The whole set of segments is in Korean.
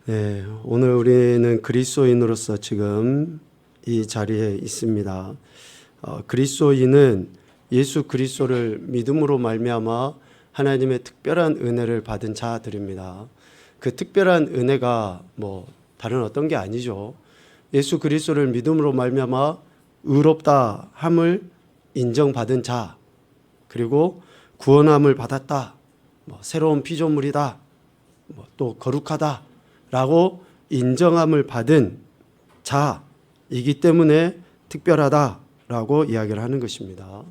네, 오늘 우리는 그리스도인으로서 지금 이 자리에 있습니다. 그리스도인은 예수 그리스도를 믿음으로 말미암아 하나님의 특별한 은혜를 받은 자들입니다. 그 특별한 은혜가 다른 어떤 게 아니죠. 예수 그리스도를 믿음으로 말미암아 의롭다 함을 인정받은 자, 그리고 구원함을 받았다, 새로운 피조물이다, 또 거룩하다 라고 인정함을 받은 자이기 때문에 특별하다라고 이야기를 하는 것입니다.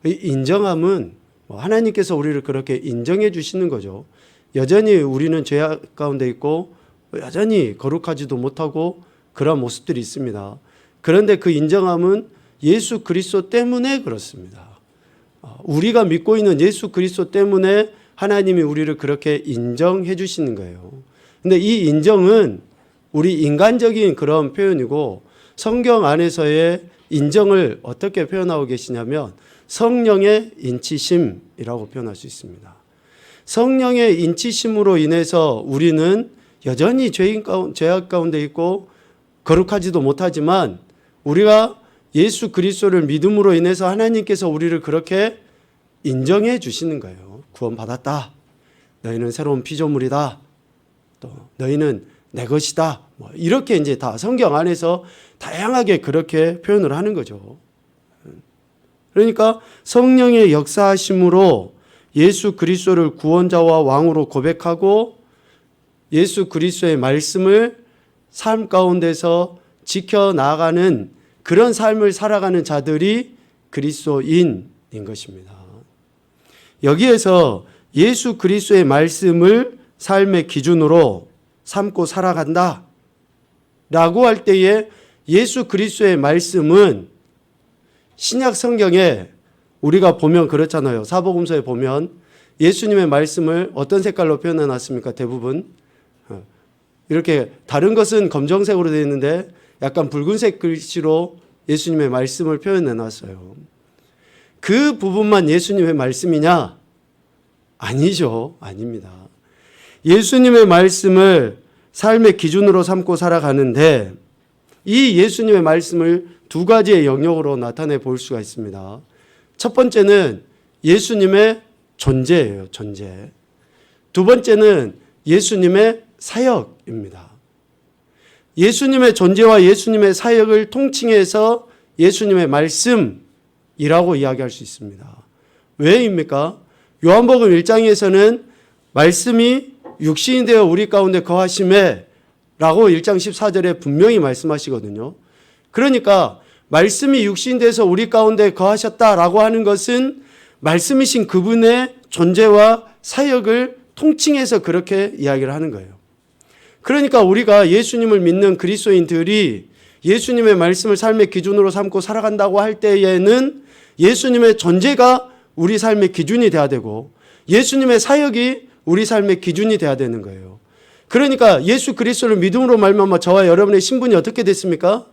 이 인정함은 하나님께서 우리를 그렇게 인정해 주시는 거죠. 여전히 우리는 죄악 가운데 있고 여전히 거룩하지도 못하고 그런 모습들이 있습니다. 그런데 그 인정함은 예수 그리스도 때문에 그렇습니다. 우리가 믿고 있는 예수 그리스도 때문에 하나님이 우리를 그렇게 인정해 주시는 거예요. 근데 이 인정은 우리 인간적인 그런 표현이고, 성경 안에서의 인정을 어떻게 표현하고 계시냐면 성령의 인치심이라고 표현할 수 있습니다. 성령의 인치심으로 인해서 우리는 여전히 죄악 가운데 있고 거룩하지도 못하지만, 우리가 예수 그리스도를 믿음으로 인해서 하나님께서 우리를 그렇게 인정해 주시는 거예요. 구원받았다, 너희는 새로운 피조물이다, 또 너희는 내 것이다, 이렇게 이제 다 성경 안에서 다양하게 그렇게 표현을 하는 거죠. 그러니까 성령의 역사하심으로 예수 그리스도를 구원자와 왕으로 고백하고 예수 그리스도의 말씀을 삶 가운데서 지켜나가는 그런 삶을 살아가는 자들이 그리스도인인 것입니다. 여기에서 예수 그리스도의 말씀을 삶의 기준으로 삼고 살아간다 라고 할 때에, 예수 그리스도의 말씀은 신약 성경에 우리가 보면 그렇잖아요. 사복음서에 보면 예수님의 말씀을 어떤 색깔로 표현해 놨습니까? 대부분 이렇게, 다른 것은 검정색으로 되어 있는데 약간 붉은색 글씨로 예수님의 말씀을 표현해 놨어요. 그 부분만 예수님의 말씀이냐? 아니죠. 아닙니다. 예수님의 말씀을 삶의 기준으로 삼고 살아가는데, 이 예수님의 말씀을 두 가지의 영역으로 나타내 볼 수가 있습니다. 첫 번째는 예수님의 존재예요. 존재. 두 번째는 예수님의 사역입니다. 예수님의 존재와 예수님의 사역을 통칭해서 예수님의 말씀이라고 이야기할 수 있습니다. 왜입니까? 요한복음 1장에서는 말씀이 육신이 되어 우리 가운데 거하심에 라고 1장 14절에 분명히 말씀하시거든요. 그러니까 말씀이 육신이 돼서 우리 가운데 거하셨다라고 하는 것은 말씀이신 그분의 존재와 사역을 통칭해서 그렇게 이야기를 하는 거예요. 그러니까 우리가 예수님을 믿는 그리스도인들이 예수님의 말씀을 삶의 기준으로 삼고 살아간다고 할 때에는 예수님의 존재가 우리 삶의 기준이 돼야 되고, 예수님의 사역이 우리 삶의 기준이 돼야 되는 거예요. 그러니까 예수 그리스도를 믿음으로 말미암아 저와 여러분의 신분이 어떻게 됐습니까?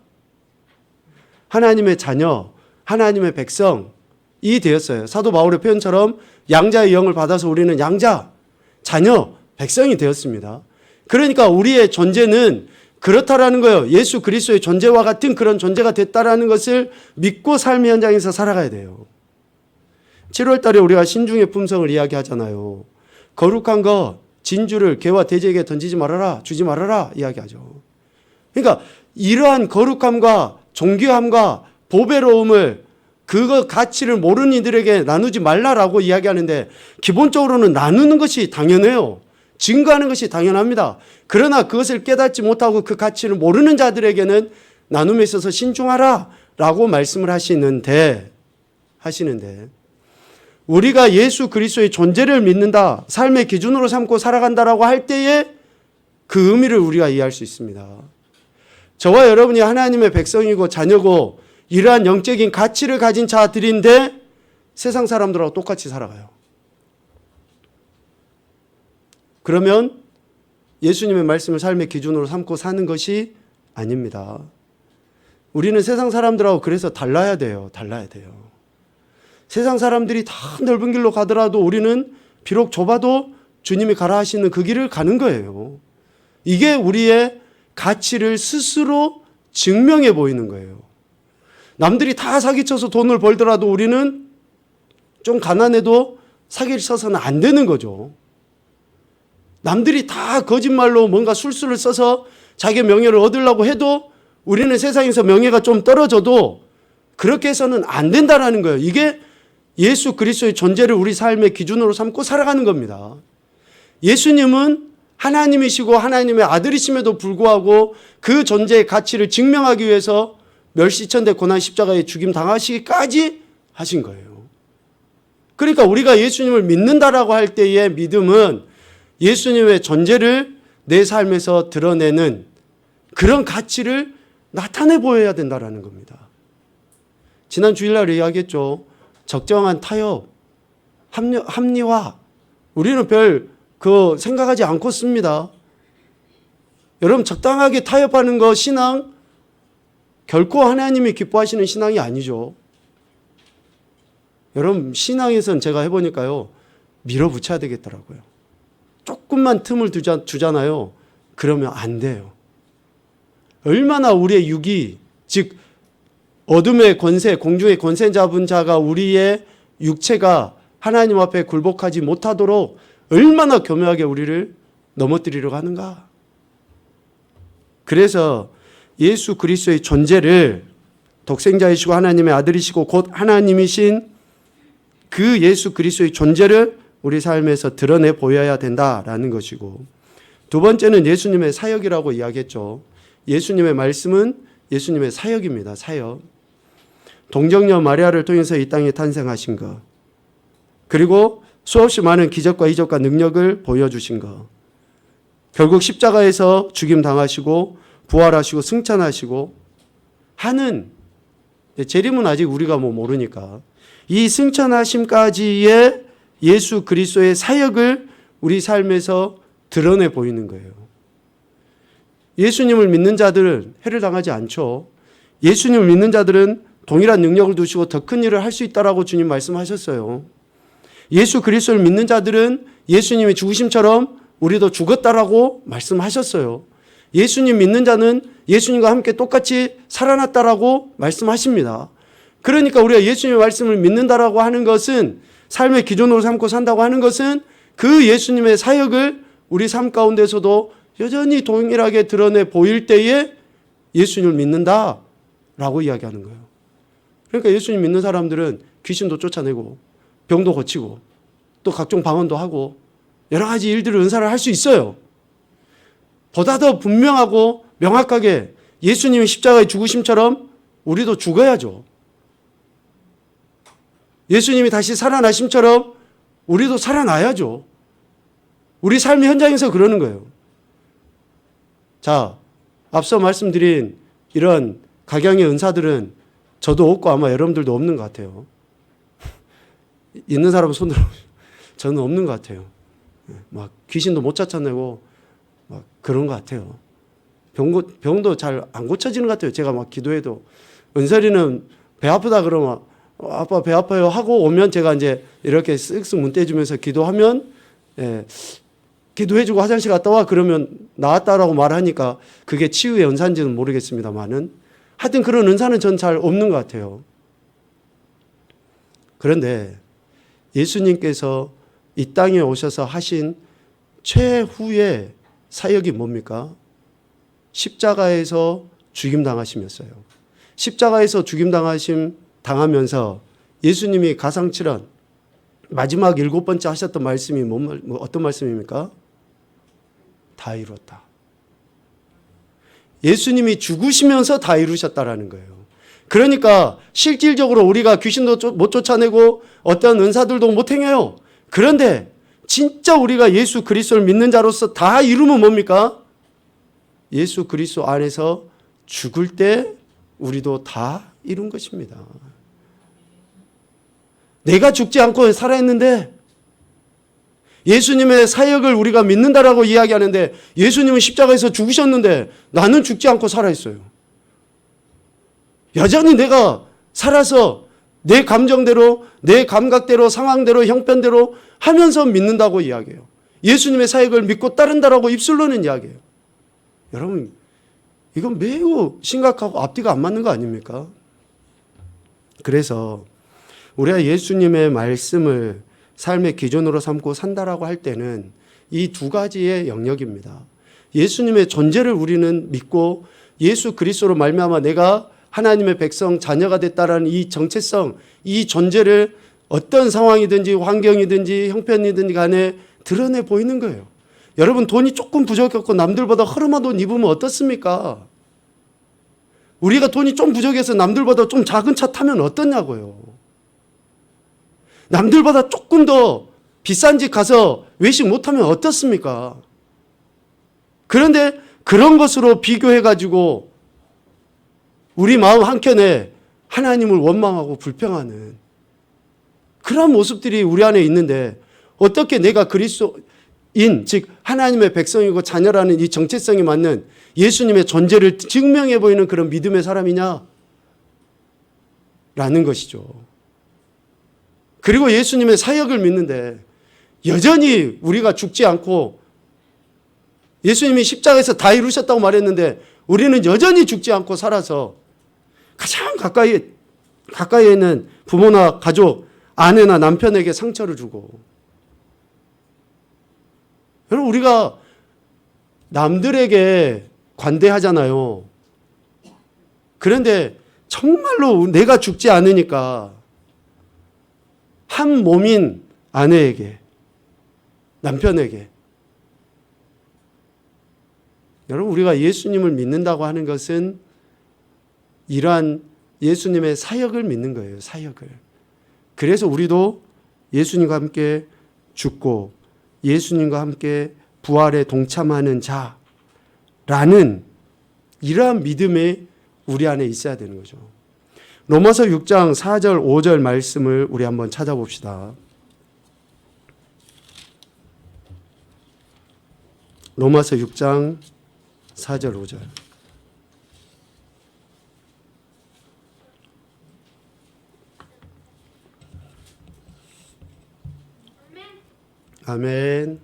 하나님의 자녀, 하나님의 백성이 되었어요. 사도 바울의 표현처럼 양자의 영을 받아서 우리는 양자, 자녀, 백성이 되었습니다. 그러니까 우리의 존재는 그렇다라는 거예요. 예수 그리스도의 존재와 같은 그런 존재가 됐다라는 것을 믿고 삶의 현장에서 살아가야 돼요. 7월 달에 우리가 신중의 품성을 이야기하잖아요. 거룩한 것, 진주를 개와 돼지에게 던지지 말아라, 주지 말아라 이야기하죠. 그러니까 이러한 거룩함과 존귀함과 보배로움을, 그거 가치를 모르는 이들에게 나누지 말라라고 이야기하는데, 기본적으로는 나누는 것이 당연해요. 증거하는 것이 당연합니다. 그러나 그것을 깨닫지 못하고 그 가치를 모르는 자들에게는 나눔에 있어서 신중하라 라고 말씀을 하시는데 우리가 예수 그리스도의 존재를 믿는다, 삶의 기준으로 삼고 살아간다라고 할 때에 그 의미를 우리가 이해할 수 있습니다. 저와 여러분이 하나님의 백성이고 자녀고 이러한 영적인 가치를 가진 자들인데 세상 사람들하고 똑같이 살아가요. 그러면 예수님의 말씀을 삶의 기준으로 삼고 사는 것이 아닙니다. 우리는 세상 사람들하고 그래서 달라야 돼요. 달라야 돼요. 세상 사람들이 다 넓은 길로 가더라도 우리는 비록 좁아도 주님이 가라 하시는 그 길을 가는 거예요. 이게 우리의 가치를 스스로 증명해 보이는 거예요. 남들이 다 사기쳐서 돈을 벌더라도 우리는 좀 가난해도 사기를 쳐서는 안 되는 거죠. 남들이 다 거짓말로 뭔가 술수를 써서 자기의 명예를 얻으려고 해도 우리는 세상에서 명예가 좀 떨어져도 그렇게 해서는 안 된다라는 거예요. 이게 예수 그리스도의 존재를 우리 삶의 기준으로 삼고 살아가는 겁니다. 예수님은 하나님이시고 하나님의 아들이심에도 불구하고 그 존재의 가치를 증명하기 위해서 멸시천대 고난 십자가에 죽임 당하시기까지 하신 거예요. 그러니까 우리가 예수님을 믿는다라고 할 때의 믿음은 예수님의 존재를 내 삶에서 드러내는 그런 가치를 나타내 보여야 된다라는 겁니다. 지난 주일날 이야기했죠. 적정한 타협, 합리화. 우리는 별 생각하지 않고 씁니다. 여러분, 적당하게 타협하는 거 신앙 결코 하나님이 기뻐하시는 신앙이 아니죠. 여러분, 신앙에선 제가 해보니까요, 밀어붙여야 되겠더라고요. 조금만 틈을 주잖아요. 그러면 안 돼요. 얼마나 우리의 육이, 즉 어둠의 권세, 공중의 권세 잡은 자가 우리의 육체가 하나님 앞에 굴복하지 못하도록 얼마나 교묘하게 우리를 넘어뜨리려고 하는가. 그래서 예수 그리스도의 존재를 독생자이시고 하나님의 아들이시고 곧 하나님이신 그 예수 그리스도의 존재를 우리 삶에서 드러내 보여야 된다라는 것이고, 두 번째는 예수님의 사역이라고 이야기했죠. 예수님의 말씀은 예수님의 사역입니다. 사역. 동정녀 마리아를 통해서 이 땅에 탄생하신 것, 그리고 수없이 많은 기적과 이적과 능력을 보여주신 것, 결국 십자가에서 죽임 당하시고 부활하시고 승천하시고 하는, 재림은 아직 우리가 모르니까 이 승천하심까지의 예수 그리스도의 사역을 우리 삶에서 드러내 보이는 거예요. 예수님을 믿는 자들은 해를 당하지 않죠. 예수님을 믿는 자들은 동일한 능력을 두시고 더 큰 일을 할 수 있다라고 주님 말씀하셨어요. 예수 그리스도를 믿는 자들은 예수님의 죽으심처럼 우리도 죽었다라고 말씀하셨어요. 예수님 믿는 자는 예수님과 함께 똑같이 살아났다라고 말씀하십니다. 그러니까 우리가 예수님의 말씀을 믿는다라고 하는 것은, 삶의 기준으로 삼고 산다고 하는 것은 그 예수님의 사역을 우리 삶 가운데서도 여전히 동일하게 드러내 보일 때에 예수님을 믿는다라고 이야기하는 거예요. 그러니까 예수님 믿는 사람들은 귀신도 쫓아내고 병도 고치고 또 각종 방언도 하고 여러 가지 일들을 은사를 할 수 있어요. 보다 더 분명하고 명확하게 예수님이 십자가의 죽으심처럼 우리도 죽어야죠. 예수님이 다시 살아나심처럼 우리도 살아나야죠. 우리 삶의 현장에서 그러는 거예요. 자, 앞서 말씀드린 이런 각양의 은사들은 저도 없고 아마 여러분들도 없는 것 같아요. 있는 사람은 손 들어보세요. 저는 없는 것 같아요. 막 귀신도 못 쫓아내고 막 그런 것 같아요. 병도 잘 안 고쳐지는 것 같아요. 제가 막 기도해도. 은설이는 배 아프다 그러면 아빠 배 아파요 하고 오면 제가 이제 이렇게 쓱쓱 문 떼주면서 기도하면, 기도해주고 화장실 갔다 와 그러면 나았다라고 말하니까 그게 치유의 은사인지는 모르겠습니다만은 하여튼 그런 은사는 전 잘 없는 것 같아요. 그런데 예수님께서 이 땅에 오셔서 하신 최후의 사역이 뭡니까? 십자가에서 죽임당하시면서요. 십자가에서 죽임당하면서 예수님이 가상칠언 마지막 7번째 하셨던 말씀이 어떤 말씀입니까? 다 이루었다. 예수님이 죽으시면서 다 이루셨다라는 거예요. 그러니까 실질적으로 우리가 귀신도 못 쫓아내고 어떤 은사들도 못 행해요. 그런데 진짜 우리가 예수 그리스도를 믿는 자로서 다 이루면 뭡니까? 예수 그리스도 안에서 죽을 때 우리도 다 이룬 것입니다. 내가 죽지 않고 살아있는데 예수님의 사역을 우리가 믿는다라고 이야기하는데 예수님은 십자가에서 죽으셨는데 나는 죽지 않고 살아있어요. 여전히 내가 살아서 내 감정대로, 내 감각대로, 상황대로, 형편대로 하면서 믿는다고 이야기해요. 예수님의 사역을 믿고 따른다라고 입술로는 이야기해요. 여러분, 이건 매우 심각하고 앞뒤가 안 맞는 거 아닙니까? 그래서 우리가 예수님의 말씀을 삶의 기준으로 삼고 산다라고 할 때는 이 두 가지의 영역입니다. 예수님의 존재를 우리는 믿고 예수 그리스도로 말미암아 내가 하나님의 백성 자녀가 됐다라는 이 정체성, 이 존재를 어떤 상황이든지 환경이든지 형편이든지 간에 드러내 보이는 거예요. 여러분, 돈이 조금 부족했고 남들보다 허름한 옷 입으면 어떻습니까? 우리가 돈이 좀 부족해서 남들보다 좀 작은 차 타면 어떠냐고요. 남들보다 조금 더 비싼 집 가서 외식 못하면 어떻습니까? 그런데 그런 것으로 비교해가지고 우리 마음 한켠에 하나님을 원망하고 불평하는 그런 모습들이 우리 안에 있는데 어떻게 내가 그리스도인, 즉 하나님의 백성이고 자녀라는 이 정체성이 맞는 예수님의 존재를 증명해 보이는 그런 믿음의 사람이냐? 라는 것이죠. 그리고 예수님의 사역을 믿는데 여전히 우리가 죽지 않고 예수님이 십자가에서 다 이루셨다고 말했는데 우리는 여전히 죽지 않고 살아서 가장 가까이에 있는 부모나 가족, 아내나 남편에게 상처를 주고, 여러분, 우리가 남들에게 관대하잖아요. 그런데 정말로 내가 죽지 않으니까 한 몸인 아내에게, 남편에게, 여러분, 우리가 예수님을 믿는다고 하는 것은 이러한 예수님의 사역을 믿는 거예요. 사역을. 그래서 우리도 예수님과 함께 죽고 예수님과 함께 부활에 동참하는 자라는 이러한 믿음이 우리 안에 있어야 되는 거죠. 로마서 6장 4절 5절 말씀을 우리 한번 찾아봅시다. 로마서 6장 4절 5절. 아멘.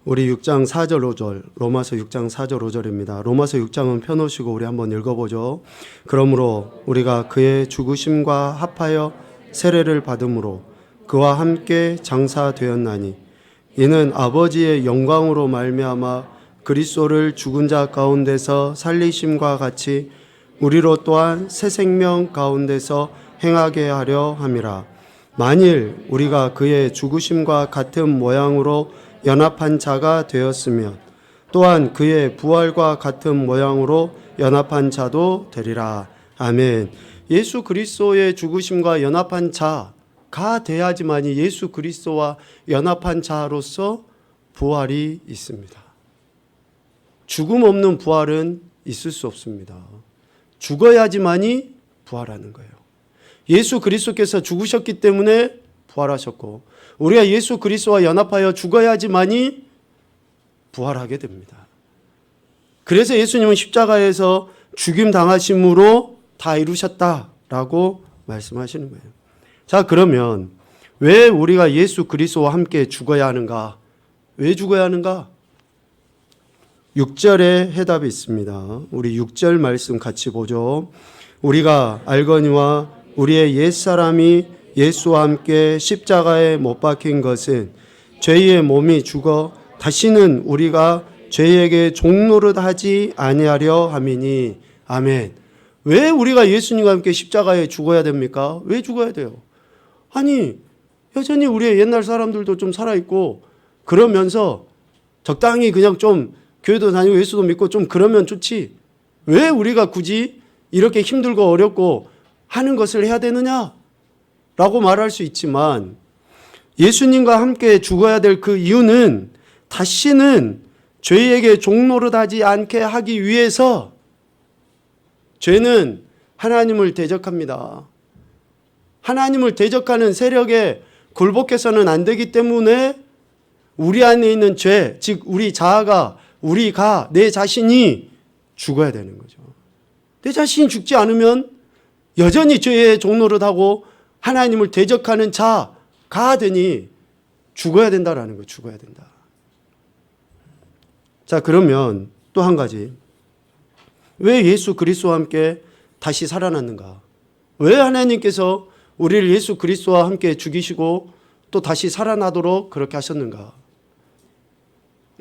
우리 6장 4절 5절, 로마서 6장 4절 5절입니다. 로마서 6장은 펴놓으시고 우리 한번 읽어보죠. 그러므로 우리가 그의 죽으심과 합하여 세례를 받음으로 그와 함께 장사되었나니 이는 아버지의 영광으로 말미암아 그리스도를 죽은 자 가운데서 살리심과 같이 우리로 또한 새 생명 가운데서 행하게 하려 함이라. 만일 우리가 그의 죽으심과 같은 모양으로 연합한 자가 되었으면 또한 그의 부활과 같은 모양으로 연합한 자도 되리라. 아멘. 예수 그리스도의 죽으심과 연합한 자가 돼야지만이 예수 그리스도와 연합한 자로서 부활이 있습니다. 죽음 없는 부활은 있을 수 없습니다. 죽어야지만이 부활하는 거예요. 예수 그리스도께서 죽으셨기 때문에 부활하셨고 우리가 예수 그리스도와 연합하여 죽어야지만이 부활하게 됩니다. 그래서 예수님은 십자가에서 죽임 당하심으로 다 이루셨다라고 말씀하시는 거예요. 자, 그러면 왜 우리가 예수 그리스도와 함께 죽어야 하는가? 왜 죽어야 하는가? 6절에 해답이 있습니다. 우리 6절 말씀 같이 보죠. 우리가 알거니와 우리의 옛사람이 예수와 함께 십자가에 못 박힌 것은 죄의 몸이 죽어 다시는 우리가 죄에게 종노릇 하지 아니하려 함이니. 아멘. 왜 우리가 예수님과 함께 십자가에 죽어야 됩니까? 왜 죽어야 돼요? 아니, 여전히 우리의 옛날 사람들도 좀 살아있고 그러면서 적당히 그냥 좀 교회도 다니고 예수도 믿고 좀 그러면 좋지. 왜 우리가 굳이 이렇게 힘들고 어렵고 하는 것을 해야 되느냐? 라고 말할 수 있지만 예수님과 함께 죽어야 될 그 이유는 다시는 죄에게 종노릇하지 않게 하기 위해서. 죄는 하나님을 대적합니다. 하나님을 대적하는 세력에 굴복해서는 안 되기 때문에 우리 안에 있는 죄, 즉 우리 자아가, 우리가, 내 자신이 죽어야 되는 거죠. 내 자신이 죽지 않으면 여전히 죄의 종노릇하고 하나님을 대적하는 자가 되니 죽어야 된다라는 거예요. 죽어야 된다. 자, 그러면 또 한 가지. 왜 예수 그리스도와 함께 다시 살아났는가? 왜 하나님께서 우리를 예수 그리스도와 함께 죽이시고 또 다시 살아나도록 그렇게 하셨는가?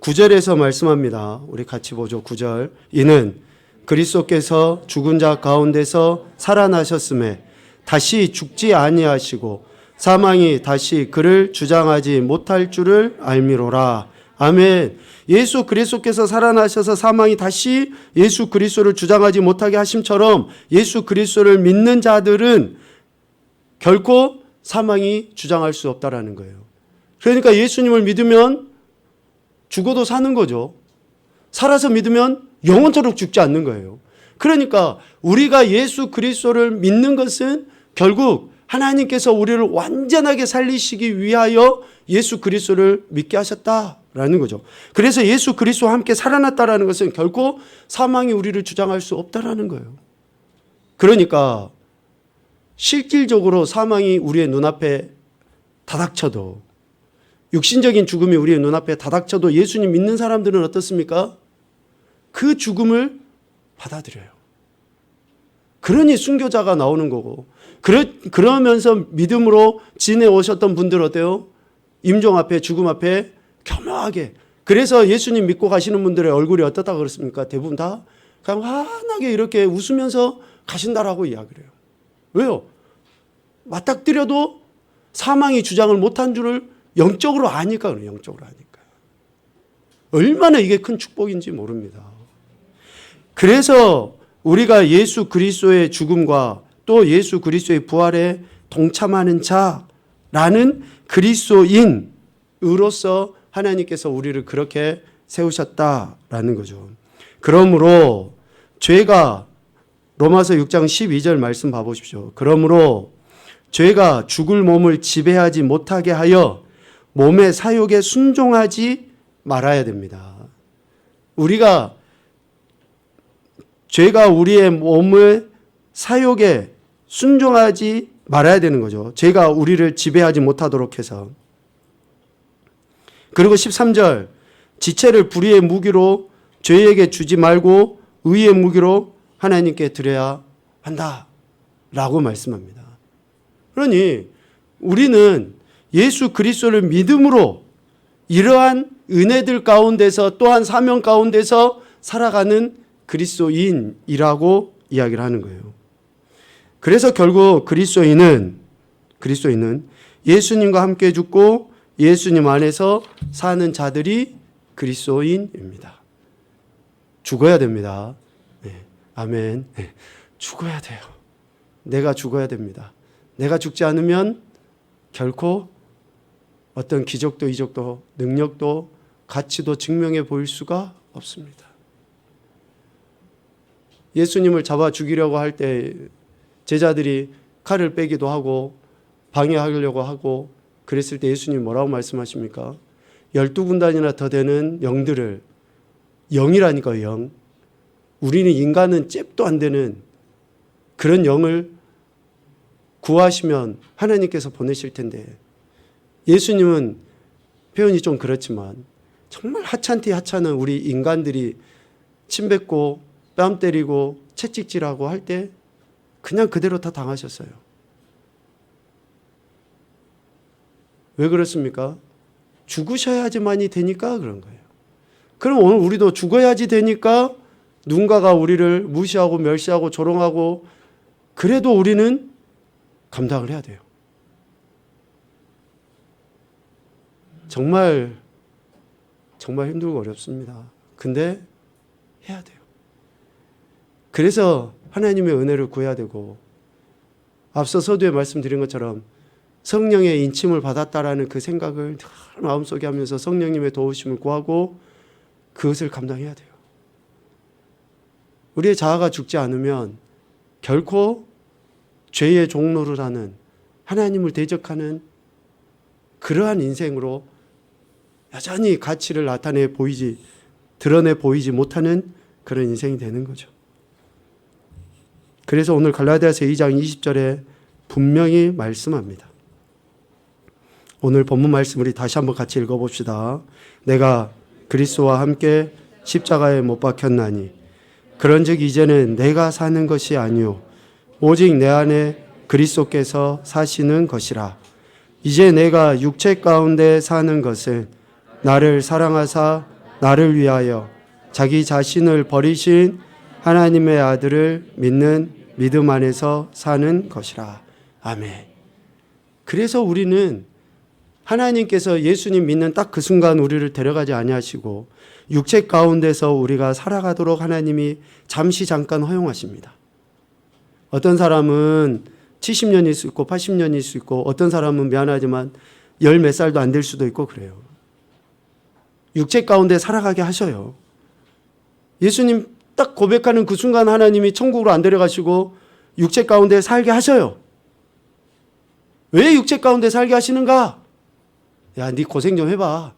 9절에서 말씀합니다. 우리 같이 보죠. 9절. 이는 그리스도께서 죽은 자 가운데서 살아나셨음에 다시 죽지 아니하시고 사망이 다시 그를 주장하지 못할 줄을 알미로라. 아멘. 예수 그리스도께서 살아나셔서 사망이 다시 예수 그리스도를 주장하지 못하게 하심처럼 예수 그리스도를 믿는 자들은 결코 사망이 주장할 수 없다라는 거예요. 그러니까 예수님을 믿으면 죽어도 사는 거죠. 살아서 믿으면 영원토록 죽지 않는 거예요. 그러니까 우리가 예수 그리스도를 믿는 것은 결국 하나님께서 우리를 완전하게 살리시기 위하여 예수 그리스도를 믿게 하셨다라는 거죠. 그래서 예수 그리스도와 함께 살아났다라는 것은 결코 사망이 우리를 주장할 수 없다라는 거예요. 그러니까 실질적으로 사망이 우리의 눈앞에 다닥쳐도, 육신적인 죽음이 우리의 눈앞에 다닥쳐도 예수님 믿는 사람들은 어떻습니까? 그 죽음을 받아들여요. 그러니 순교자가 나오는 거고, 그러면서 믿음으로 지내오셨던 분들 어때요? 임종 앞에, 죽음 앞에 겸허하게. 그래서 예수님 믿고 가시는 분들의 얼굴이 어떻다고 그렇습니까? 대부분 다 그냥 환하게 이렇게 웃으면서 가신다라고 이야기를 해요. 왜요? 맞닥뜨려도 사망이 주장을 못한 줄을 영적으로 아니까 그래요. 영적으로 아니까. 얼마나 이게 큰 축복인지 모릅니다. 그래서 우리가 예수 그리스도의 죽음과 또 예수 그리스도의 부활에 동참하는 자라는 그리스도인으로서 하나님께서 우리를 그렇게 세우셨다라는 거죠. 그러므로 죄가, 로마서 6장 12절 말씀 봐보십시오. 그러므로 죄가 죽을 몸을 지배하지 못하게 하여 몸의 사욕에 순종하지 말아야 됩니다. 죄가 우리의 몸을 사욕에 순종하지 말아야 되는 거죠. 죄가 우리를 지배하지 못하도록 해서. 그리고 13절, 지체를 불의의 무기로 죄에게 주지 말고 의의 무기로 하나님께 드려야 한다 라고 말씀합니다. 그러니 우리는 예수 그리스도를 믿음으로 이러한 은혜들 가운데서 또한 사명 가운데서 살아가는 그리스도인이라고 이야기를 하는 거예요. 그래서 결국 그리스도인은 예수님과 함께 죽고 예수님 안에서 사는 자들이 그리스도인입니다. 죽어야 됩니다. 네. 아멘. 네. 죽어야 돼요. 내가 죽어야 됩니다. 내가 죽지 않으면 결코 어떤 기적도 이적도 능력도 가치도 증명해 보일 수가 없습니다. 예수님을 잡아 죽이려고 할 때 제자들이 칼을 빼기도 하고 방해하려고 하고 그랬을 때 예수님 뭐라고 말씀하십니까? 12군단이나 더 되는 영들을, 영이라니까요, 영. 우리는 인간은 잽도 안 되는 그런 영을 구하시면 하나님께서 보내실 텐데, 예수님은 표현이 좀 그렇지만 정말 하찮디 하찮은 우리 인간들이 침 뱉고 뺨 때리고 채찍질하고 할 때 그냥 그대로 다 당하셨어요. 왜 그렇습니까? 죽으셔야지만이 되니까 그런 거예요. 그럼 오늘 우리도 죽어야지 되니까 누군가가 우리를 무시하고 멸시하고 조롱하고 그래도 우리는 감당을 해야 돼요. 정말 힘들고 어렵습니다. 근데 해야 돼요. 그래서 하나님의 은혜를 구해야 되고, 앞서 서두에 말씀드린 것처럼 성령의 인침을 받았다라는 그 생각을 늘 마음속에 하면서 성령님의 도우심을 구하고 그것을 감당해야 돼요. 우리의 자아가 죽지 않으면 결코 죄의 종로를 하는, 하나님을 대적하는 그러한 인생으로 여전히 가치를 드러내 보이지 못하는 그런 인생이 되는 거죠. 그래서 오늘 갈라디아서 2장 20절에 분명히 말씀합니다. 오늘 본문 말씀 우리 다시 한번 같이 읽어봅시다. 내가 그리스도와 함께 십자가에 못 박혔나니 그런즉 이제는 내가 사는 것이 아니요 오직 내 안에 그리스도께서 사시는 것이라. 이제 내가 육체 가운데 사는 것은 나를 사랑하사 나를 위하여 자기 자신을 버리신 하나님의 아들을 믿는 믿음 안에서 사는 것이라. 아멘. 그래서 우리는 하나님께서 예수님 믿는 딱 그 순간 우리를 데려가지 아니하시고 육체 가운데서 우리가 살아가도록 하나님이 잠깐 허용하십니다. 어떤 사람은 70년일 수 있고 80년일 수 있고 어떤 사람은 미안하지만 열 몇 살도 안 될 수도 있고 그래요. 육체 가운데 살아가게 하셔요. 예수님 딱 고백하는 그 순간 하나님이 천국으로 안 데려가시고 육체 가운데 살게 하셔요. 왜 육체 가운데 살게 하시는가? 야, 네 고생 좀 해봐.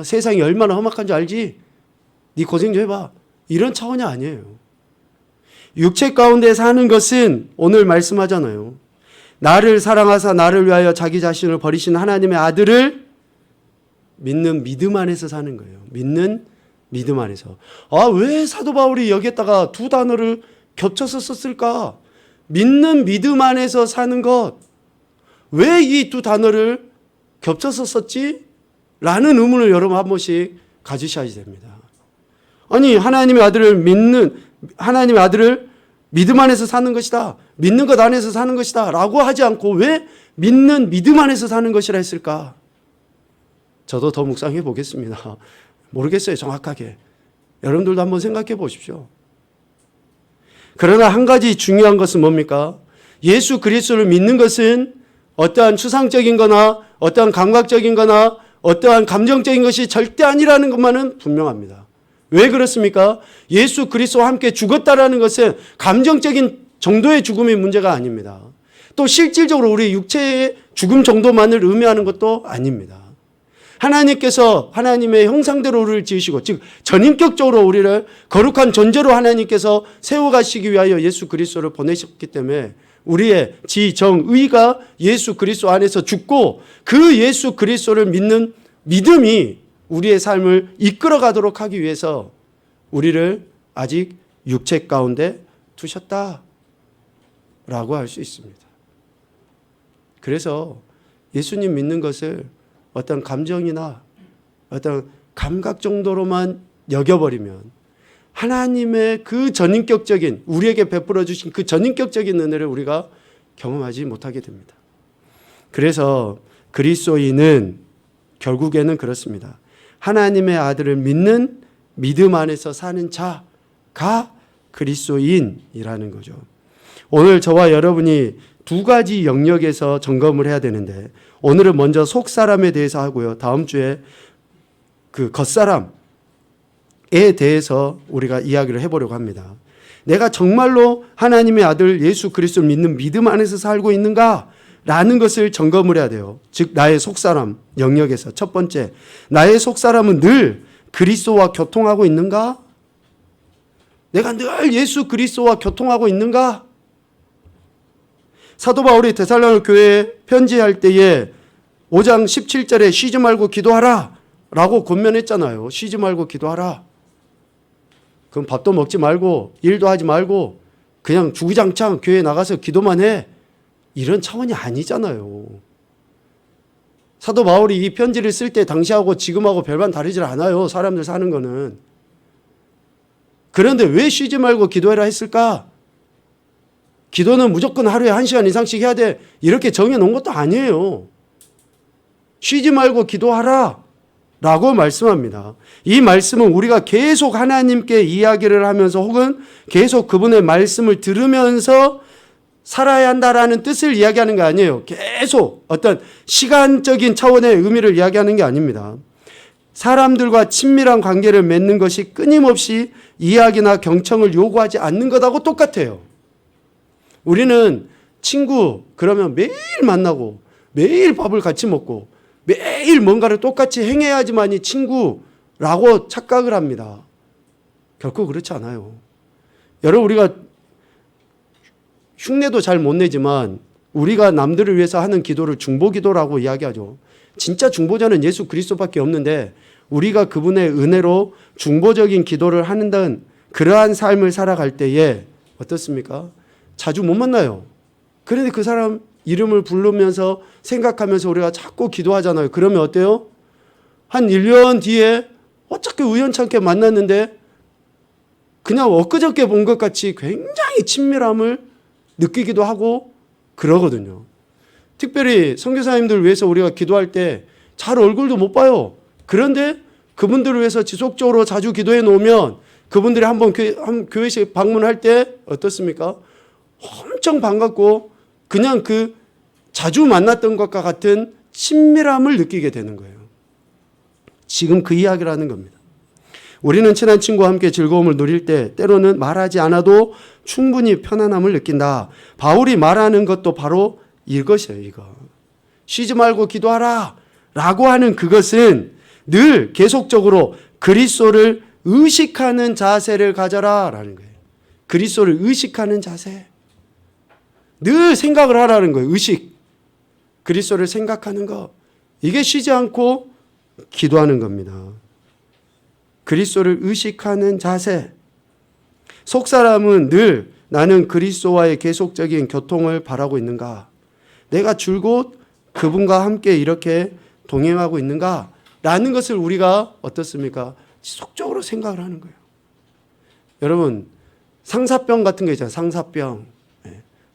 세상이 얼마나 험악한 줄 알지? 네 고생 좀 해봐. 이런 차원이 아니에요. 육체 가운데 사는 것은 오늘 말씀하잖아요. 나를 사랑하사 나를 위하여 자기 자신을 버리신 하나님의 아들을 믿는 믿음 안에서 사는 거예요. 믿는 믿음 안에서. 아, 왜 사도 바울이 여기에다가 두 단어를 겹쳐서 썼을까? 믿는 믿음 안에서 사는 것. 왜 이 두 단어를 겹쳐서 썼지? 라는 의문을 여러분 한 번씩 가지셔야 됩니다. 아니, 하나님의 아들을 믿음 안에서 사는 것이다. 믿는 것 안에서 사는 것이다. 라고 하지 않고 왜 믿는 믿음 안에서 사는 것이라 했을까? 저도 더 묵상해 보겠습니다. 모르겠어요, 정확하게. 여러분들도 한번 생각해 보십시오. 그러나 한 가지 중요한 것은 뭡니까? 예수 그리스도를 믿는 것은 어떠한 추상적인 거나 어떠한 감각적인 거나 어떠한 감정적인 것이 절대 아니라는 것만은 분명합니다. 왜 그렇습니까? 예수 그리스도와 함께 죽었다라는 것은 감정적인 정도의 죽음의 문제가 아닙니다. 또 실질적으로 우리 육체의 죽음 정도만을 의미하는 것도 아닙니다. 하나님께서 하나님의 형상대로 우리를 지으시고 즉 전인격적으로 우리를 거룩한 존재로 하나님께서 세워가시기 위하여 예수 그리스도를 보내셨기 때문에 우리의 지정의가 예수 그리스도 안에서 죽고 그 예수 그리스도를 믿는 믿음이 우리의 삶을 이끌어가도록 하기 위해서 우리를 아직 육체 가운데 두셨다라고 할 수 있습니다. 그래서 예수님 믿는 것을 어떤 감정이나 어떤 감각 정도로만 여겨버리면 하나님의 그 전인격적인 우리에게 베풀어 주신 그 전인격적인 은혜를 우리가 경험하지 못하게 됩니다. 그래서 그리스도인은 결국에는 그렇습니다. 하나님의 아들을 믿는 믿음 안에서 사는 자가 그리스도인이라는 거죠. 오늘 저와 여러분이 두 가지 영역에서 점검을 해야 되는데 오늘은 먼저 속사람에 대해서 하고요. 다음 주에 그 겉사람에 대해서 우리가 이야기를 해보려고 합니다. 내가 정말로 하나님의 아들 예수 그리스도를 믿는 믿음 안에서 살고 있는가? 라는 것을 점검을 해야 돼요. 즉 나의 속사람 영역에서 첫 번째, 나의 속사람은 늘 그리스도와 교통하고 있는가? 내가 늘 예수 그리스도와 교통하고 있는가? 사도 바울이 데살로니가 교회에 편지할 때에 5장 17절에 쉬지 말고 기도하라 라고 권면했잖아요. 쉬지 말고 기도하라. 그럼 밥도 먹지 말고 일도 하지 말고 그냥 주구장창 교회에 나가서 기도만 해. 이런 차원이 아니잖아요. 사도 바울이 이 편지를 쓸 때 당시하고 지금하고 별반 다르질 않아요. 사람들 사는 거는. 그런데 왜 쉬지 말고 기도해라 했을까? 기도는 무조건 하루에 1시간 이상씩 해야 돼. 이렇게 정해놓은 것도 아니에요. 쉬지 말고 기도하라 라고 말씀합니다. 이 말씀은 우리가 계속 하나님께 이야기를 하면서 혹은 계속 그분의 말씀을 들으면서 살아야 한다라는 뜻을 이야기하는 게 아니에요. 계속 어떤 시간적인 차원의 의미를 이야기하는 게 아닙니다. 사람들과 친밀한 관계를 맺는 것이 끊임없이 이야기나 경청을 요구하지 않는 것하고 똑같아요. 우리는 친구 그러면 매일 만나고 매일 밥을 같이 먹고 매일 뭔가를 똑같이 행해야지만이 친구라고 착각을 합니다. 결코 그렇지 않아요. 여러분 우리가 흉내도 잘 못 내지만 우리가 남들을 위해서 하는 기도를 중보기도라고 이야기하죠. 진짜 중보자는 예수 그리스도밖에 없는데 우리가 그분의 은혜로 중보적인 기도를 하는 그러한 삶을 살아갈 때에 어떻습니까? 자주 못 만나요. 그런데 그 사람 이름을 부르면서 생각하면서 우리가 자꾸 기도하잖아요. 그러면 어때요? 한 1년 뒤에 어차피 우연찮게 만났는데 그냥 엊그저께 본 것 같이 굉장히 친밀함을 느끼기도 하고 그러거든요. 특별히 선교사님들 위해서 우리가 기도할 때 잘 얼굴도 못 봐요. 그런데 그분들을 위해서 지속적으로 자주 기도해 놓으면 그분들이 한번 교회식 방문할 때 어떻습니까? 엄청 반갑고 그냥 그 자주 만났던 것과 같은 친밀함을 느끼게 되는 거예요. 지금 그 이야기를 하는 겁니다. 우리는 친한 친구와 함께 즐거움을 누릴 때 때로는 말하지 않아도 충분히 편안함을 느낀다. 바울이 말하는 것도 바로 이것이에요. 이거. 쉬지 말고 기도하라 라고 하는 그것은 늘 계속적으로 그리스도를 의식하는 자세를 가져라 라는 거예요. 그리스도를 의식하는 자세. 늘 생각을 하라는 거예요. 의식. 그리스도를 생각하는 거. 이게 쉬지 않고 기도하는 겁니다. 그리스도를 의식하는 자세. 속사람은 늘 나는 그리스도와의 계속적인 교통을 바라고 있는가? 내가 줄곧 그분과 함께 이렇게 동행하고 있는가? 라는 것을 우리가 어떻습니까? 지속적으로 생각을 하는 거예요. 여러분, 상사병 같은 거 있잖아요. 상사병.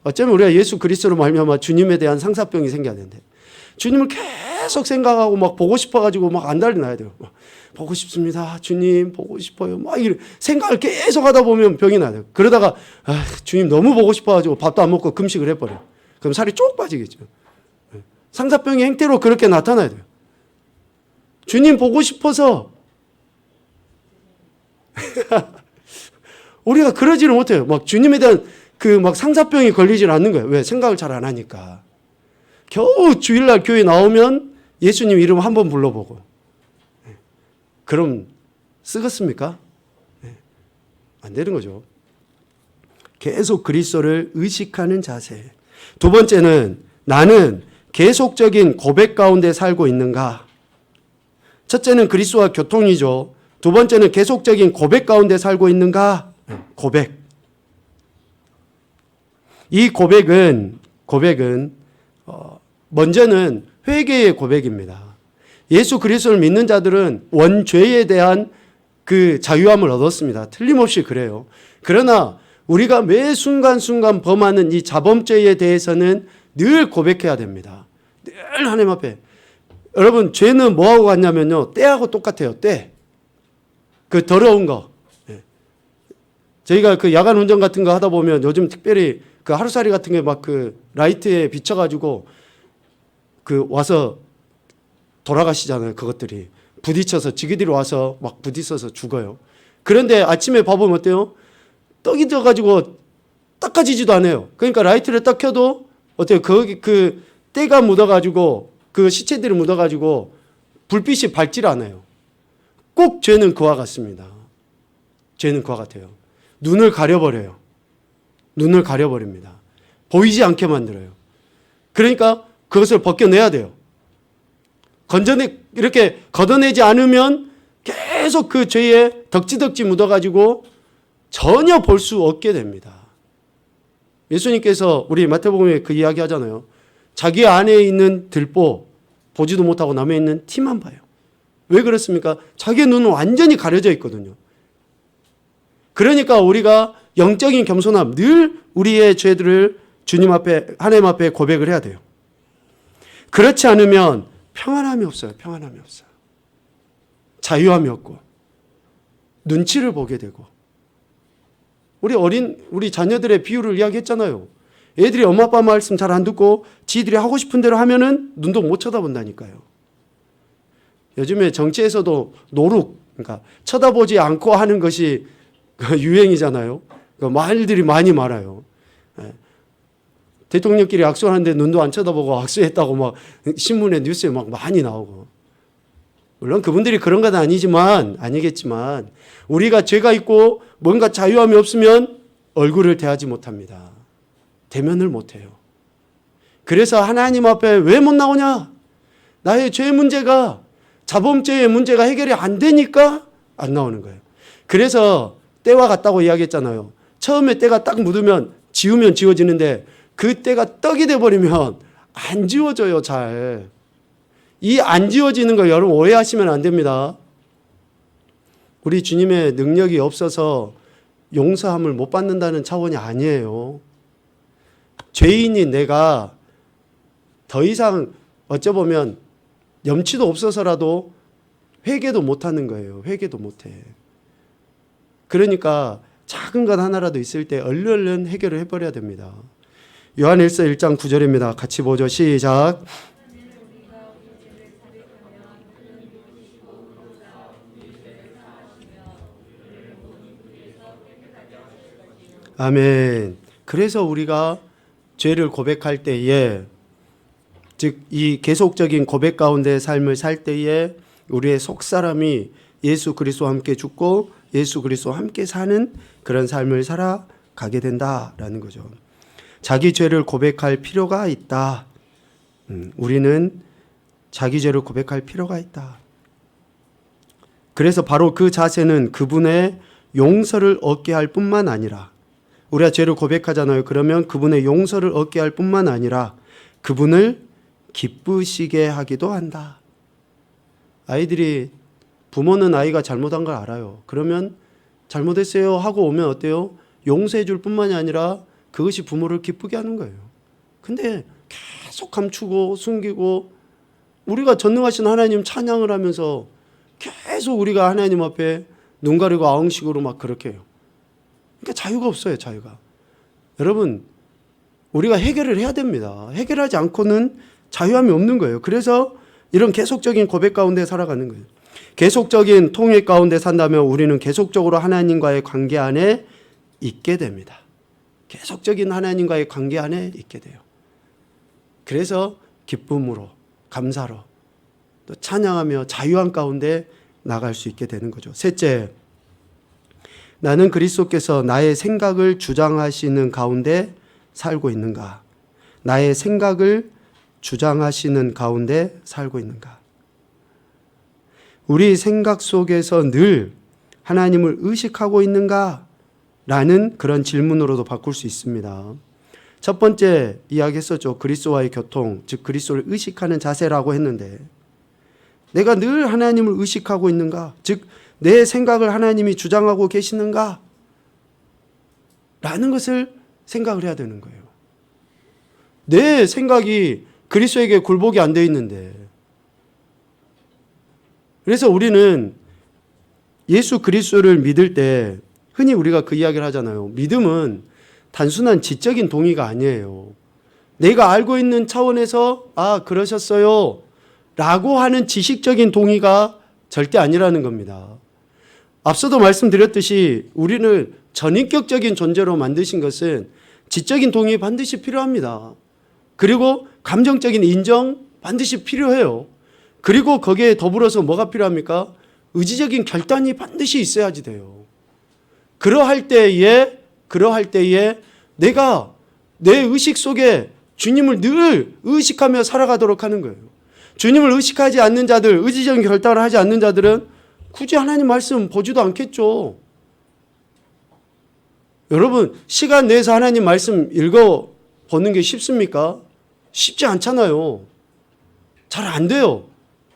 어쩌면 우리가 예수 그리스도로 말미암아 주님에 대한 상사병이 생겨야 되는데 주님을 계속 생각하고 막 보고 싶어가지고 막 안달이 나야 돼요. 막 보고 싶습니다. 주님 보고 싶어요. 막 이런 생각을 계속 하다 보면 병이 나요. 그러다가 주님 너무 보고 싶어가지고 밥도 안 먹고 금식을 해버려요. 그럼 살이 쭉 빠지겠죠. 상사병의 행태로 그렇게 나타나야 돼요. 주님 보고 싶어서 우리가 그러지를 못해요. 막 주님에 대한 그 막 상사병이 걸리질 않는 거예요. 왜? 생각을 잘 안 하니까. 겨우 주일날 교회 나오면 예수님 이름 한번 불러보고. 그럼 쓰겠습니까? 안 되는 거죠. 계속 그리스도를 의식하는 자세. 두 번째는 나는 계속적인 고백 가운데 살고 있는가? 첫째는 그리스도와 교통이죠. 두 번째는 계속적인 고백 가운데 살고 있는가? 고백. 이 고백은 먼저는 회개의 고백입니다. 예수 그리스도를 믿는 자들은 원죄에 대한 그 자유함을 얻었습니다. 틀림없이 그래요. 그러나 우리가 매 순간순간 범하는 이 자범죄에 대해서는 늘 고백해야 됩니다. 늘 하나님 앞에. 여러분, 죄는 뭐하고 같냐면요. 때하고 똑같아요. 때. 그 더러운 거. 저희가 그 야간 운전 같은 거 하다 보면 요즘 특별히 그 하루살이 같은 게 막 그 라이트에 비춰가지고 그 와서 돌아가시잖아요. 그것들이. 부딪혀서 지그들이 와서 막 부딪혀서 죽어요. 그런데 아침에 봐보면 어때요? 떡이 져가지고 닦아지지도 않아요. 그러니까 라이트를 딱 켜도 어때요? 거기 그 때가 묻어가지고 그 시체들이 묻어가지고 불빛이 밝질 않아요. 꼭 죄는 그와 같습니다. 죄는 그와 같아요. 눈을 가려버려요. 눈을 가려버립니다. 보이지 않게 만들어요. 그러니까 그것을 벗겨내야 돼요. 이렇게 걷어내지 않으면 계속 그 죄에 덕지덕지 묻어가지고 전혀 볼 수 없게 됩니다. 예수님께서 우리 마태복음에 그 이야기 하잖아요. 자기 안에 있는 들보 보지도 못하고 남에 있는 티만 봐요. 왜 그렇습니까? 자기의 눈은 완전히 가려져 있거든요. 그러니까 우리가 영적인 겸손함, 늘 우리의 죄들을 주님 앞에, 하나님 앞에 고백을 해야 돼요. 그렇지 않으면 평안함이 없어요. 평안함이 없어요. 자유함이 없고 눈치를 보게 되고. 우리 자녀들의 비유를 이야기했잖아요. 애들이 엄마 아빠 말씀 잘 안 듣고 지들이 하고 싶은 대로 하면은 눈도 못 쳐다본다니까요. 요즘에 정치에서도 노룩, 그러니까 쳐다보지 않고 하는 것이 유행이잖아요. 그러니까 말들이 많이 많아요. 대통령끼리 악수하는데 눈도 안 쳐다보고 악수했다고 막 신문에 뉴스에 막 많이 나오고. 물론 그분들이 그런 건 아니겠지만 우리가 죄가 있고 뭔가 자유함이 없으면 얼굴을 대하지 못합니다. 대면을 못해요. 그래서 하나님 앞에 왜 못 나오냐? 나의 죄 문제가 자범죄의 문제가 해결이 안 되니까 안 나오는 거예요. 그래서 때와 같다고 이야기했잖아요. 처음에 때가 딱 묻으면 지우면 지워지는데 그 때가 떡이 돼버리면 안 지워져요, 잘. 이 안 지워지는 걸 여러분 오해하시면 안 됩니다. 우리 주님의 능력이 없어서 용서함을 못 받는다는 차원이 아니에요. 죄인인 내가 더 이상 어쩌보면 염치도 없어서라도 회개도 못하는 거예요. 회개도 못해. 그러니까 작은 것 하나라도 있을 때 얼른 해결을 해버려야 됩니다. 요한일서 1장 9절입니다. 같이 보죠. 시작. 아멘. 그래서 우리가 죄를 고백할 때에, 즉 이 계속적인 고백 가운데 삶을 살 때에 우리의 속사람이 예수 그리스도와 함께 죽고 예수 그리스도와 함께 사는 그런 삶을 살아가게 된다라는 거죠. 자기 죄를 고백할 필요가 있다. 우리는 자기 죄를 고백할 필요가 있다. 그래서 바로 그 자세는 그분의 용서를 얻게 할 뿐만 아니라, 우리가 죄를 고백하잖아요. 그러면 그분의 용서를 얻게 할 뿐만 아니라 그분을 기쁘시게 하기도 한다. 아이들이, 부모는 아이가 잘못한 걸 알아요. 그러면 잘못했어요 하고 오면 어때요? 용서해 줄 뿐만이 아니라 그것이 부모를 기쁘게 하는 거예요. 근데 계속 감추고 숨기고, 우리가 전능하신 하나님 찬양을 하면서 계속 우리가 하나님 앞에 눈 가리고 아웅식으로 막 그렇게 해요. 그러니까 자유가 없어요, 자유가. 여러분, 우리가 해결을 해야 됩니다. 해결하지 않고는 자유함이 없는 거예요. 그래서 이런 계속적인 고백 가운데 살아가는 거예요. 계속적인 통일 가운데 산다면 우리는 계속적으로 하나님과의 관계 안에 있게 됩니다. 계속적인 하나님과의 관계 안에 있게 돼요. 그래서 기쁨으로, 감사로, 또 찬양하며 자유함 가운데 나갈 수 있게 되는 거죠. 셋째, 나는 그리스도께서 나의 생각을 주장하시는 가운데 살고 있는가? 나의 생각을 주장하시는 가운데 살고 있는가? 우리 생각 속에서 늘 하나님을 의식하고 있는가? 라는 그런 질문으로도 바꿀 수 있습니다. 첫 번째 이야기했었죠. 그리스도와의 교통, 즉 그리스도를 의식하는 자세라고 했는데, 내가 늘 하나님을 의식하고 있는가? 즉 내 생각을 하나님이 주장하고 계시는가? 라는 것을 생각을 해야 되는 거예요. 내 생각이 그리스도에게 굴복이 안 돼 있는데, 그래서 우리는 예수 그리스도를 믿을 때 흔히 우리가 그 이야기를 하잖아요. 믿음은 단순한 지적인 동의가 아니에요. 내가 알고 있는 차원에서 아 그러셨어요 라고 하는 지식적인 동의가 절대 아니라는 겁니다. 앞서도 말씀드렸듯이 우리는 전인격적인 존재로 만드신 것은 지적인 동의 반드시 필요합니다. 그리고 감정적인 인정 반드시 필요해요. 그리고 거기에 더불어서 뭐가 필요합니까? 의지적인 결단이 반드시 있어야지 돼요. 그러할 때에 내가 내 의식 속에 주님을 늘 의식하며 살아가도록 하는 거예요. 주님을 의식하지 않는 자들, 의지적인 결단을 하지 않는 자들은 굳이 하나님 말씀 보지도 않겠죠. 여러분, 시간 내서 하나님 말씀 읽어보는 게 쉽습니까? 쉽지 않잖아요. 잘 안 돼요.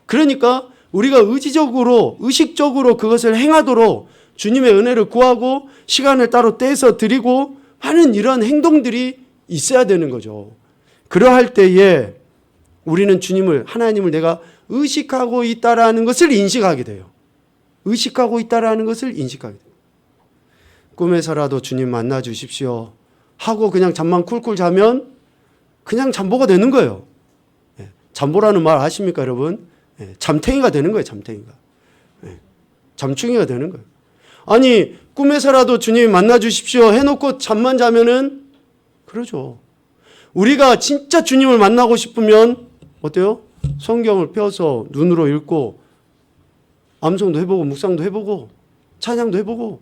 그러니까 우리가 의지적으로, 의식적으로 그것을 행하도록 주님의 은혜를 구하고 시간을 따로 떼서 드리고 하는 이런 행동들이 있어야 되는 거죠. 그러할 때에 우리는 주님을, 하나님을 내가 의식하고 있다라는 것을 인식하게 돼요. 의식하고 있다라는 것을 인식하게 돼요. 꿈에서라도 주님 만나 주십시오 하고 그냥 잠만 쿨쿨 자면 그냥 잠보가 되는 거예요. 잠보라는 말 아십니까, 여러분? 잠탱이가 되는 거예요, 잠탱이가. 잠충이가 되는 거예요. 아니, 꿈에서라도 주님 만나 주십시오 해놓고 잠만 자면은 그러죠. 우리가 진짜 주님을 만나고 싶으면 어때요? 성경을 펴서 눈으로 읽고 암송도 해보고 묵상도 해보고 찬양도 해보고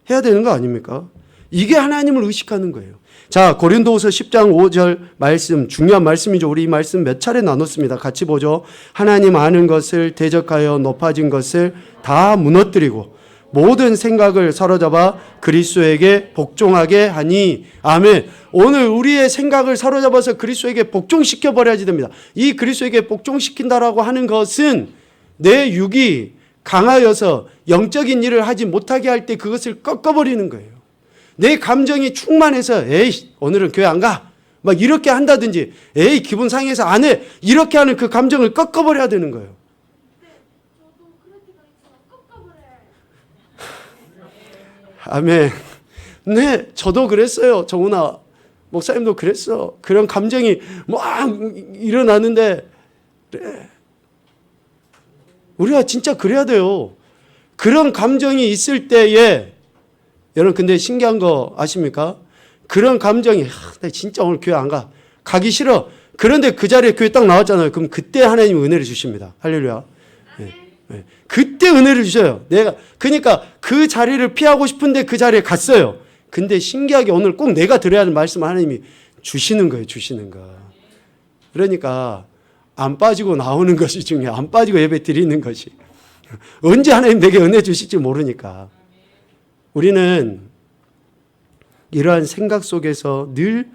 해야 되는 거 아닙니까? 이게 하나님을 의식하는 거예요. 자, 고린도후서 10장 5절 말씀, 중요한 말씀이죠. 우리 이 말씀 몇 차례 나눴습니다. 같이 보죠. 하나님 아는 것을 대적하여 높아진 것을 다 무너뜨리고 모든 생각을 사로잡아 그리스도에게 복종하게 하니. 아멘. 오늘 우리의 생각을 사로잡아서 그리스도에게 복종시켜 버려야지 됩니다. 이 그리스도에게 복종시킨다라고 하는 것은 내 육이 강하여서 영적인 일을 하지 못하게 할 때 그것을 꺾어버리는 거예요. 내 감정이 충만해서 에이 오늘은 교회 안 가. 막 이렇게 한다든지 에이 기분 상해서 안 해. 이렇게 하는 그 감정을 꺾어버려야 되는 거예요. 아멘. 네, 저도 그랬어요. 정훈아 목사님도 그랬어. 그런 감정이 막 일어나는데 그래. 우리가 진짜 그래야 돼요. 그런 감정이 있을 때에 여러분 근데 신기한 거 아십니까? 그런 감정이 나 진짜 오늘 교회 안 가. 가기 싫어. 그런데 그 자리에 교회 딱 나왔잖아요. 그럼 그때 하나님이 은혜를 주십니다. 할렐루야. 네, 네. 그때 은혜를 주셔요. 그러니까 그 자리를 피하고 싶은데 그 자리에 갔어요. 근데 신기하게 오늘 꼭 내가 드려야 할 말씀을 하나님이 주시는 거예요. 주시는 거. 그러니까 안 빠지고 나오는 것이 중요해요. 안 빠지고 예배 드리는 것이. 언제 하나님 내게 은혜 주실지 모르니까. 우리는 이러한 생각 속에서 늘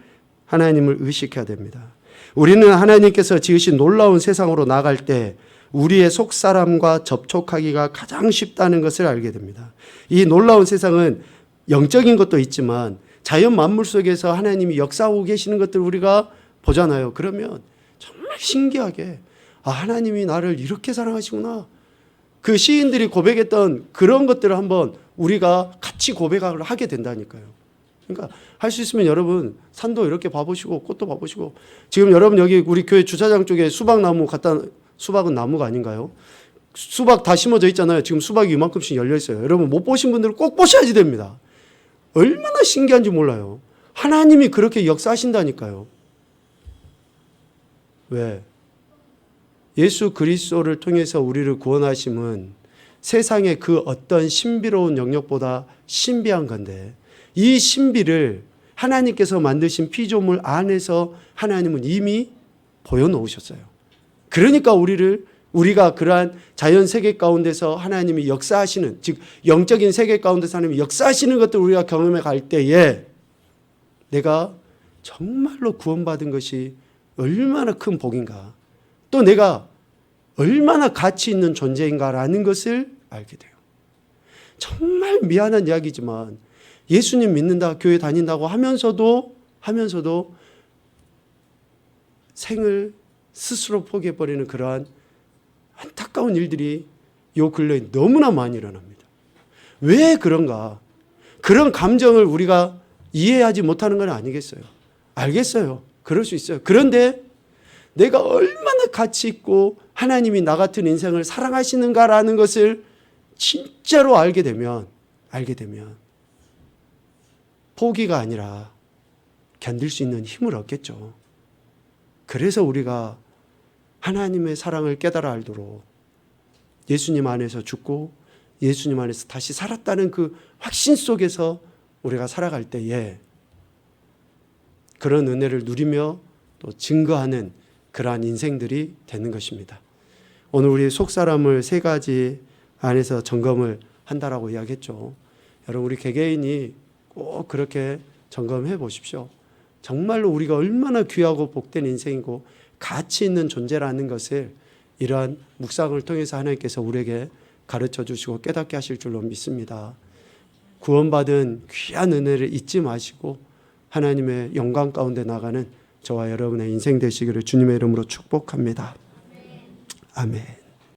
하나님을 의식해야 됩니다. 우리는 하나님께서 지으신 놀라운 세상으로 나갈 때 우리의 속사람과 접촉하기가 가장 쉽다는 것을 알게 됩니다. 이 놀라운 세상은 영적인 것도 있지만 자연 만물 속에서 하나님이 역사하고 계시는 것들을 우리가 보잖아요. 그러면 정말 신기하게 하나님이 나를 이렇게 사랑하시구나. 그 시인들이 고백했던 그런 것들을 한번 우리가 같이 고백을 하게 된다니까요. 그러니까 할 수 있으면 여러분 산도 이렇게 봐보시고 꽃도 봐보시고 지금 여러분 여기 우리 교회 주차장 쪽에 수박나무 수박은 나무가 아닌가요? 수박 다 심어져 있잖아요. 지금 수박이 이만큼씩 열려 있어요. 여러분 못 보신 분들은 꼭 보셔야지 됩니다. 얼마나 신기한지 몰라요. 하나님이 그렇게 역사하신다니까요. 왜? 예수 그리스도를 통해서 우리를 구원하심은 세상의 그 어떤 신비로운 영역보다 신비한 건데 이 신비를 하나님께서 만드신 피조물 안에서 하나님은 이미 보여놓으셨어요. 그러니까 우리가 그러한 자연 세계 가운데서 하나님이 역사하시는, 즉 영적인 세계 가운데서 하나님이 역사하시는 것들을 우리가 경험해 갈 때에 내가 정말로 구원받은 것이 얼마나 큰 복인가, 또 내가 얼마나 가치 있는 존재인가라는 것을 알게 돼요. 정말 미안한 이야기지만 예수님 믿는다, 교회 다닌다고 하면서도 생을 스스로 포기해버리는 그러한 안타까운 일들이 요 근래에 너무나 많이 일어납니다. 왜 그런가? 그런 감정을 우리가 이해하지 못하는 건 아니겠어요? 알겠어요. 그럴 수 있어요. 그런데 내가 얼마나 가치 있고 하나님이 나 같은 인생을 사랑하시는가라는 것을 진짜로 알게 되면 포기가 아니라 견딜 수 있는 힘을 얻겠죠. 그래서 우리가 하나님의 사랑을 깨달아 알도록 예수님 안에서 죽고 예수님 안에서 다시 살았다는 그 확신 속에서 우리가 살아갈 때에 그런 은혜를 누리며 또 증거하는 그러한 인생들이 되는 것입니다. 오늘 우리 속사람을 세 가지 안에서 점검을 한다라고 이야기했죠. 여러분 우리 개개인이 꼭 그렇게 점검해 보십시오. 정말로 우리가 얼마나 귀하고 복된 인생이고 가치 있는 존재라는 것을 이러한 묵상을 통해서 하나님께서 우리에게 가르쳐 주시고 깨닫게 하실 줄로 믿습니다. 구원받은 귀한 은혜를 잊지 마시고 하나님의 영광 가운데 나가는 저와 여러분의 인생 되시기를 주님의 이름으로 축복합니다. 아멘.